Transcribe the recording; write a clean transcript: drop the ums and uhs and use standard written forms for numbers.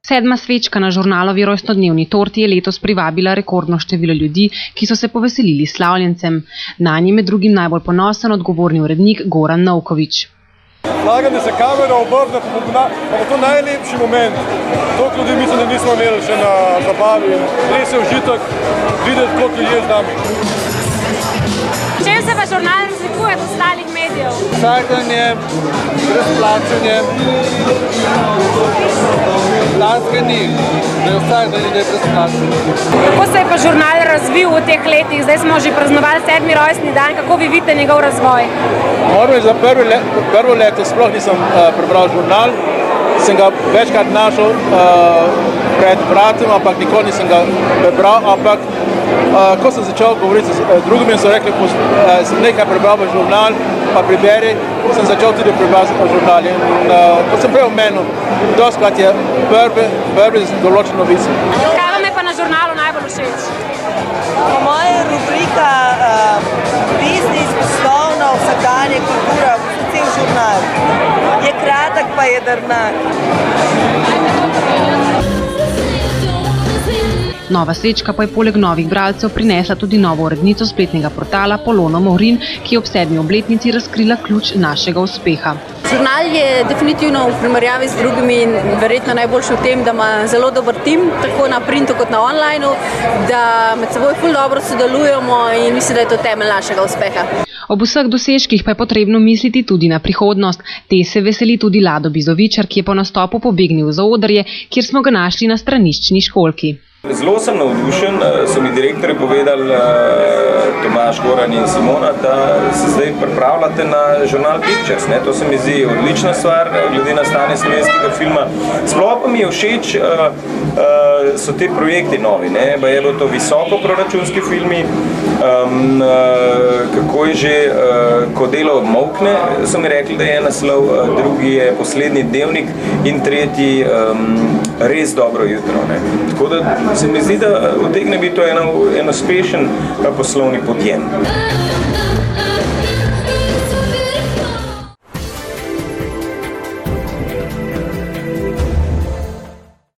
7. svečka na žurnalovi rojstnodnevni torti je letos privabila rekordno število ljudi, ki so se poveselili slavljencem. Nanje med drugim najbolj ponosen odgovorni urednik Goran Novković. Lagam, da se kamera obrne, pa bo to najlepši moment. Toliko ljudi mislim, da nismo imeli še na zabavi. Res je užitek videti, koliko ljudi je z nami. Čem se pa žurnal razlikuje od ostalih medijev? Vsakdanje, brezplačanje, danske ni, da je vsakdanje, da je brezplačanje. Kako se je pa žurnal razvil v teh letih? Zdaj smo že praznovali 7. rojstni dan, kako vi vidite njegov razvoj? Moram reči, za prvo leto sploh nisem prebral žurnal, sem ga večkrat našel pred vratom, ampak nikoli nisem ga prebral, ampak ko sem začel govoriti z drugimi, so rekli, sem nekaj prebral v žurnal, pa priberi, sem začel tudi prebrati žurnal. In kot sem prej omenil, doskrat je prvi z določeno novice. Kaj vam je pa na žurnalu najbolj všeč? Po moje rubrika biznis, poslovno, vsakdanje, kultura, cel žurnal. Je kratek, pa je drnak. Nova svečka pa je poleg novih bralcev prinesla tudi novo urednico spletnega portala Polono Mohrin, ki je ob 7. obletnici razkrila ključ našega uspeha. Žurnal je definitivno v primerjavi z drugimi verjetno najboljši v tem, da ima zelo dober tim, tako na printu kot na onlineu, da med seboj ful dobro sodelujemo in mislim, da je to temelj našega uspeha. Ob vseh dosežkih pa je potrebno misliti tudi na prihodnost. Te se veseli tudi Lado Bizovičar, ki je po nastopu pobegnil za odrje, kjer smo ga našli na straniščni školjki. Zelo sem navdušen, so mi direktorji povedali, Tomaž, Goran in Simona, da se zdaj pripravljate na žurnal Pictures. To se mi zdi odlična stvar, glede na stanje slovenskega filma. Sploh pa mi je všeč, so te projekti novi, baje bo to visoko proračunski filmi, kako je že, ko delo obmolkne, so mi rekli, da je naslov, drugi je Poslednji dnevnik in tretji Res dobro jutro. Tako da se mi zdi, da utegne biti to en uspešen poslovni podjem.